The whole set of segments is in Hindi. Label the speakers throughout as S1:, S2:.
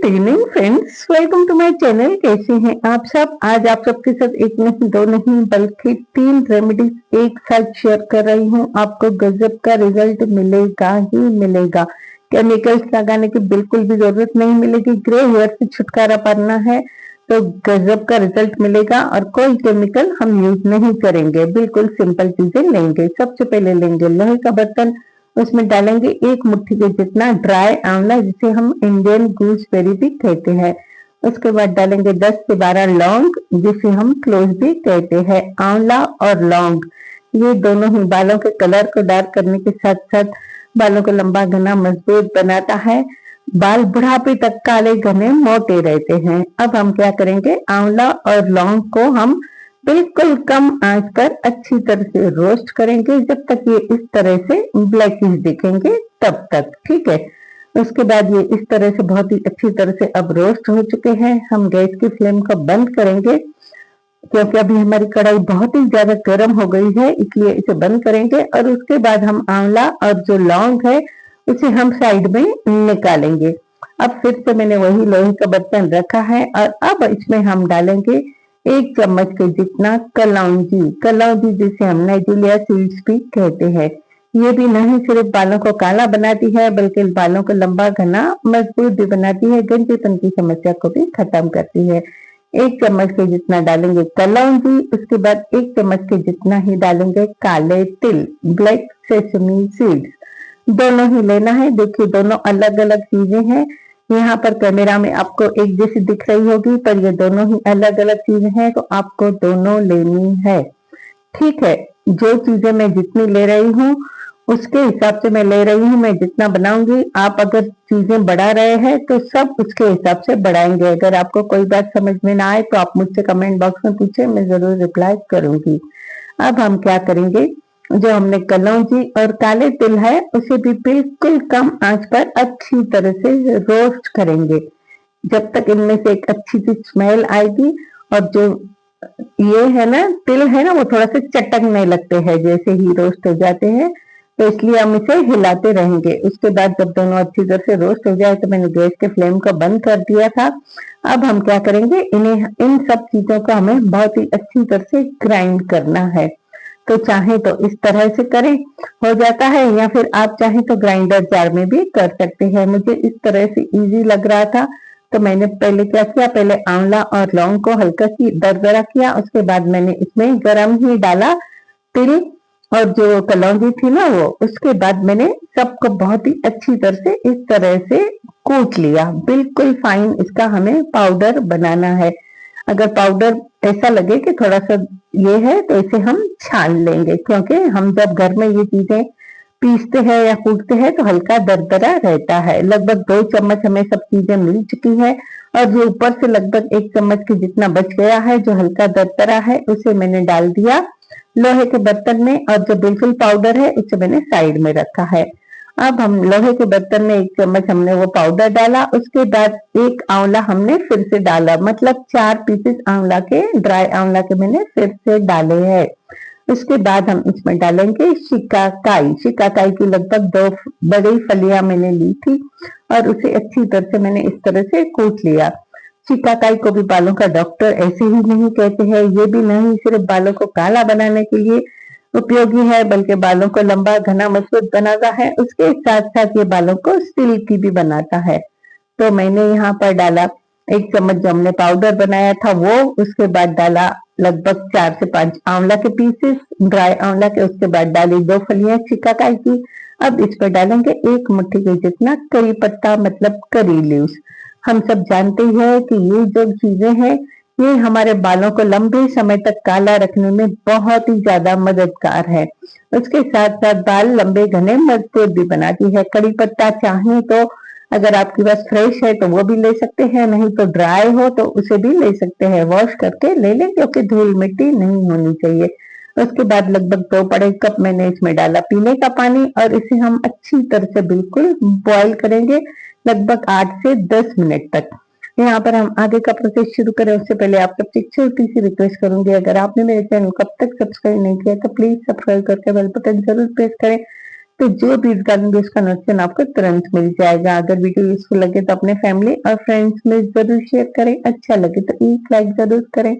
S1: Good evening friends, welcome to my channel. कैसे हैं आप सब? आज आप सबके साथ एक नहीं दो नहीं बल्कि 3 रेमेडीज एक साथ शेयर कर रही हूँ। आपको गजब का रिजल्ट मिलेगा ही मिलेगा। केमिकल्स लगाने की बिल्कुल भी जरूरत नहीं मिलेगी। ग्रे हेयर से छुटकारा पाना है तो गजब का रिजल्ट मिलेगा और कोई केमिकल हम यूज नहीं करेंगे। बिल्कुल सिंपल चीजें लेंगे। सबसे पहले लेंगे लोहे का बर्तन, उसमें डालेंगे 1 मुट्ठी के जितना ड्राई आंवला, जिसे हम इंडियन गूसबेरी भी कहते हैं। उसके बाद डालेंगे 10 से 12 लौंग, जिसे हम क्लोव भी कहते हैं। आंवला और लौंग ये दोनों ही बालों के कलर को डार्क करने के साथ साथ बालों को लंबा घना मजबूत बनाता है। बाल बुढ़ापे तक काले घने मोटे रहते हैं। अब हम क्या करेंगे, आंवला और लौंग को हम बिल्कुल कम आंच पर अच्छी तरह से रोस्ट करेंगे जब तक ये इस तरह से ब्लैकिश दिखेंगे तब तक। ठीक है। उसके बाद ये इस तरह से बहुत ही अच्छी तरह से अब रोस्ट हो चुके हैं। हम गैस की फ्लेम को बंद करेंगे क्योंकि अभी हमारी कढ़ाई बहुत ही ज्यादा गर्म हो गई है, इसलिए इसे बंद करेंगे। और उसके बाद हम आंवला और जो लौंग है उसे हम साइड में निकालेंगे। अब फिर से मैंने वही लोहे का बर्तन रखा है और अब इसमें हम डालेंगे 1 चम्मच के जितना कलौंजी। कलौंजी जिसे हम नाइजीरिया सीड्स भी कहते हैं। ये भी नहीं सिर्फ बालों को काला बनाती है बल्कि बालों को लंबा घना मजबूत भी बनाती है। गंजेपन की समस्या को भी खत्म करती है। 1 चम्मच के जितना डालेंगे कलौंजी। उसके बाद 1 चम्मच के जितना ही डालेंगे काले तिल, ब्लैक सेसमी सीड्स। दोनों ही लेना है। देखिए दोनों अलग अलग चीजें हैं। यहाँ पर कैमरा में आपको एक जैसी दिख रही होगी पर ये दोनों ही अलग अलग चीजें हैं, तो आपको दोनों लेनी है। ठीक है। जो चीजें मैं जितनी ले रही हूँ उसके हिसाब से मैं ले रही हूँ। मैं जितना बनाऊंगी, आप अगर चीजें बढ़ा रहे हैं तो सब उसके हिसाब से बढ़ाएंगे। अगर आपको कोई बात समझ में ना आए तो आप मुझसे कमेंट बॉक्स में पूछे, मैं जरूर रिप्लाई करूंगी। अब हम क्या करेंगे, जो हमने कलौंजी और काले तिल है उसे भी बिल्कुल कम आंच पर अच्छी तरह से रोस्ट करेंगे जब तक इनमें से एक अच्छी सी स्मेल आएगी। और जो ये है ना तिल है ना, वो थोड़ा सा चटकने लगते हैं जैसे ही रोस्ट हो जाते हैं, तो इसलिए हम इसे हिलाते रहेंगे। उसके बाद जब दोनों अच्छी तरह से रोस्ट हो जाए तो मैंने गैस के फ्लेम को बंद कर दिया था। अब हम क्या करेंगे, इन सब चीजों को हमें बहुत ही अच्छी तरह से ग्राइंड करना है। तो चाहे तो इस तरह से करें, हो जाता है, या फिर आप चाहे तो ग्राइंडर जार में भी कर सकते हैं। मुझे इस तरह से इजी लग रहा था तो मैंने पहले क्या किया, पहले आंवला और लौंग को हल्का सी दरदरा किया। उसके बाद मैंने इसमें गरम ही डाला तिल और जो कलौंजी थी ना वो। उसके बाद मैंने सबको बहुत ही अच्छी तरह से इस तरह से कूट लिया। बिल्कुल फाइन इसका हमें पाउडर बनाना है। अगर पाउडर ऐसा लगे कि थोड़ा सा ये है तो इसे हम छान लेंगे, क्योंकि हम जब घर में ये चीजें पीसते हैं या कूटते हैं तो हल्का दरदरा रहता है। लगभग 2 चम्मच हमें सब चीजें मिल चुकी है और जो ऊपर से लगभग 1 चम्मच के जितना बच गया है जो हल्का दरदरा है उसे मैंने डाल दिया लोहे के बर्तन में, और जो बिल्कुल पाउडर है उसे मैंने साइड में रखा है। अब हम लोहे के बर्तन में 1 चम्मच हमने वो पाउडर डाला। उसके बाद 1 आंवला हमने फिर से डाला, मतलब 4 पीसेस आंवला के, ड्राई आंवला के मैंने फिर से डाले हैं। उसके बाद हम इसमें डालेंगे शिकाकाई। शिकाकाई की लगभग 2 बड़ी फलियां मैंने ली थी और उसे अच्छी तरह से मैंने इस तरह से कूट लिया। शिकाकाई को भी बालों का डॉक्टर ऐसे ही नहीं कहते हैं। ये भी नहीं सिर्फ बालों को काला बनाने के लिए उपयोगी है बल्कि बालों को लंबा घना मजबूत बनाता है। उसके साथ साथ ये बालों को सिल्की भी बनाता है। तो मैंने यहाँ पर डाला 1 चम्मच जो हमने पाउडर बनाया था वो। उसके बाद डाला लगभग 4 से 5 आंवला के पीसेस, ड्राई आंवला के। उसके बाद डाली 2 फलियां शिकाकाई की। अब इस पर डालेंगे 1 मुट्ठी के जितना करी पत्ता, मतलब करी लीव्स। हम सब जानते हैं कि ये जो चीजें हैं ये हमारे बालों को लंबे समय तक काला रखने में बहुत ही ज्यादा मददगार है। उसके साथ साथ बाल लंबे घने मजबूत भी बनाती है। कड़ी पत्ता चाहे तो अगर आपके पास फ्रेश है तो वो भी ले सकते हैं, नहीं तो ड्राई हो तो उसे भी ले सकते हैं। वॉश करके ले लें क्योंकि धूल मिट्टी नहीं होनी चाहिए। उसके बाद लगभग 2 बड़े कप मैंने इसमें डाला पीने का पानी और इसे हम अच्छी तरह से बिल्कुल बॉईल करेंगे लगभग 8 से 10 मिनट तक। यहाँ पर हम आगे का प्रोसेस शुरू करें उससे पहले आप सबसे छोटी सी रिक्वेस्ट करूंगी, अगर आपने मेरे चैनल को अब तक सब्सक्राइब नहीं किया तो प्लीज सब्सक्राइब करके बेल बटन जरूर प्रेस करें तो जो भी डालूंगी उसका नोटिफिकेशन आपको तुरंत मिल जाएगा। अगर वीडियो यूजफुल लगे तो अपने फैमिली और फ्रेंड्स में जरूर शेयर करें, अच्छा लगे तो एक लाइक जरूर करें।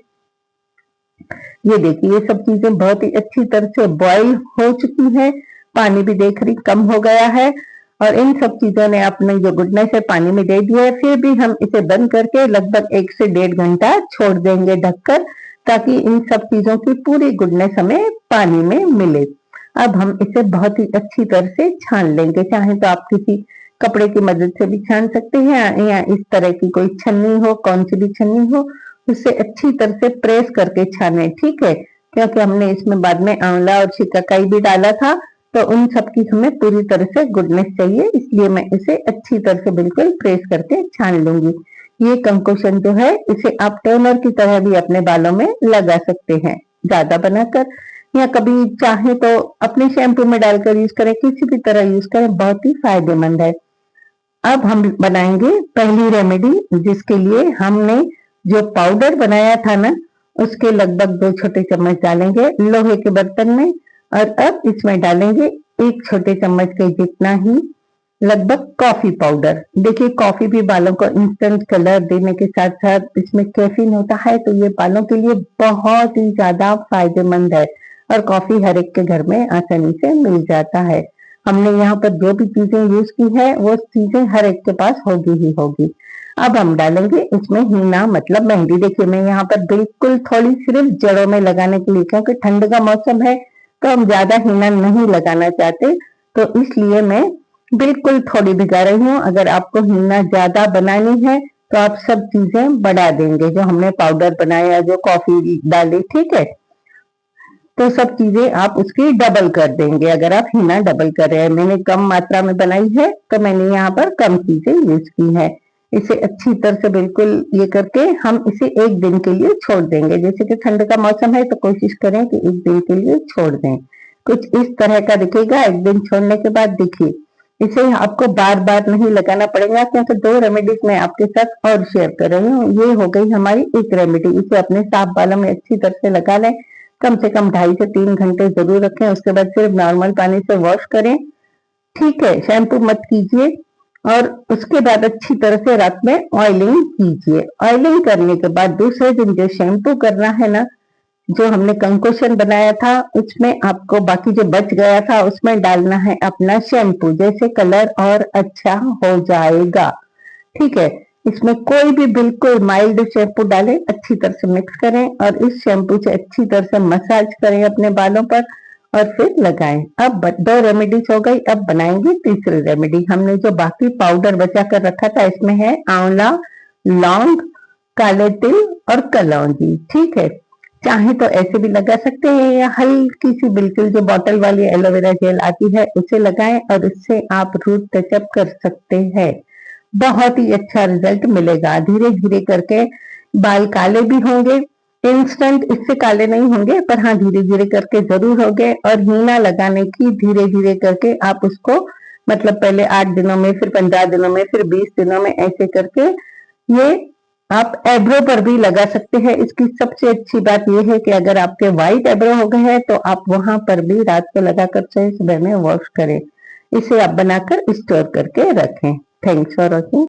S1: ये देखिए ये सब चीजें बहुत ही अच्छी तरह से बॉईल हो चुकी है, पानी भी देख रही कम हो गया है और इन सब चीजों ने अपने जो गुडनेस है पानी में दे दिया है। फिर भी हम इसे बंद करके लगभग 1 से 1.5 घंटा छोड़ देंगे ढककर, ताकि इन सब चीजों की पूरी गुडनेस हमें पानी में मिले। अब हम इसे बहुत ही अच्छी तरह से छान लेंगे, चाहे तो आप किसी कपड़े की मदद से भी छान सकते हैं या इस तरह की कोई छन्नी हो, कौन सी भी छन्नी हो, उससे अच्छी तरह से प्रेस करके छाने, ठीक है। क्योंकि हमने इसमें बाद में आंवला और शिकाकाई भी डाला था, तो उन सब की हमें पूरी तरह से गुडनेस चाहिए, इसलिए मैं इसे अच्छी तरह से बिल्कुल प्रेस करके छान लूंगी। ये कंकोशन जो है इसे आप टोनर की तरह भी अपने बालों में लगा सकते हैं, ज्यादा बनाकर, या कभी चाहे तो अपने शैम्पू में डालकर यूज करें, किसी भी तरह यूज करें, बहुत ही फायदेमंद है। अब हम बनाएंगे पहली रेमेडी, जिसके लिए हमने जो पाउडर बनाया था ना उसके लगभग 2 छोटे चम्मच डालेंगे लोहे के बर्तन में, और अब इसमें डालेंगे 1 छोटे चम्मच के जितना ही लगभग कॉफी पाउडर। देखिए कॉफी भी बालों को इंस्टेंट कलर देने के साथ साथ इसमें कैफीन होता है, तो ये बालों के लिए बहुत ही ज्यादा फायदेमंद है और कॉफी हर एक के घर में आसानी से मिल जाता है। हमने यहाँ पर जो भी चीजें यूज की है वो चीजें हर एक के पास होगी ही होगी। अब हम डालेंगे इसमें हीना मतलब मेहंदी। देखिए मैं यहाँ पर बिल्कुल थोड़ी सिर्फ जड़ों में लगाने के लिए, क्योंकि ठंड का मौसम है तो हम ज्यादा हीना नहीं लगाना चाहते, तो इसलिए मैं बिल्कुल थोड़ी भिगा रही हूँ। अगर आपको हीना ज्यादा बनानी है तो आप सब चीजें बढ़ा देंगे, जो हमने पाउडर बनाया, जो कॉफी डाली, ठीक है, तो सब चीजें आप उसकी डबल कर देंगे। अगर आप हीना डबल कर रहे हैं, मैंने कम मात्रा में बनाई है तो मैंने यहाँ पर कम चीजें यूज की है। इसे अच्छी तरह से बिल्कुल ये करके हम इसे 1 दिन के लिए छोड़ देंगे। जैसे कि ठंड का मौसम है तो कोशिश करें कि 1 दिन के लिए छोड़ दें। कुछ इस तरह का दिखेगा 1 दिन छोड़ने के बाद। देखिए इसे आपको बार बार नहीं लगाना पड़ेगा, क्योंकि 2 रेमेडीज मैं आपके साथ और शेयर कर रही हूँ। ये हो गई हमारी एक रेमेडी, इसे अपने साफ बालों में अच्छी तरह से लगा लें। कम से कम 2.5 से 3 घंटे जरूर रखें, उसके बाद सिर्फ नॉर्मल पानी से वॉश करें, ठीक है, शैम्पू मत कीजिए। और उसके बाद अच्छी तरह से रात में ऑयलिंग कीजिए। ऑयलिंग करने के बाद दूसरे दिन जो शैम्पू करना है ना, जो हमने कंकोशन बनाया था उसमें आपको बाकी जो बच गया था उसमें डालना है अपना शैम्पू, जैसे कलर और अच्छा हो जाएगा, ठीक है। इसमें कोई भी बिल्कुल माइल्ड शैम्पू डालें, अच्छी तरह से मिक्स करें और इस शैम्पू से अच्छी तरह से मसाज करें अपने बालों पर और फिर लगाएं। अब 2 रेमेडीज हो गई, अब बनाएंगे तीसरी रेमेडी। हमने जो बाकी पाउडर बचा कर रखा था इसमें है आंवला, लौंग, काले तिल और कलौंजी, ठीक है। चाहे तो ऐसे भी लगा सकते हैं या हल्की सी बिल्कुल जो बॉटल वाली एलोवेरा जेल आती है उसे लगाएं और इससे आप रूट टचअप कर सकते हैं। बहुत ही अच्छा रिजल्ट मिलेगा। धीरे धीरे करके बाल काले भी होंगे, इंस्टेंट इससे काले नहीं होंगे, पर हाँ धीरे धीरे करके जरूर होंगे। और हीना लगाने की धीरे धीरे करके आप उसको मतलब पहले 8 दिनों में, फिर 15 दिनों में, फिर 20 दिनों में, ऐसे करके ये आप एब्रो पर भी लगा सकते हैं। इसकी सबसे अच्छी बात यह है कि अगर आपके व्हाइट एब्रो हो गए हैं तो आप वहां पर भी रात को लगाकर चाहे सुबह में वॉश करें। इसे आप बनाकर स्टोर करके रखें। Thanks for watching.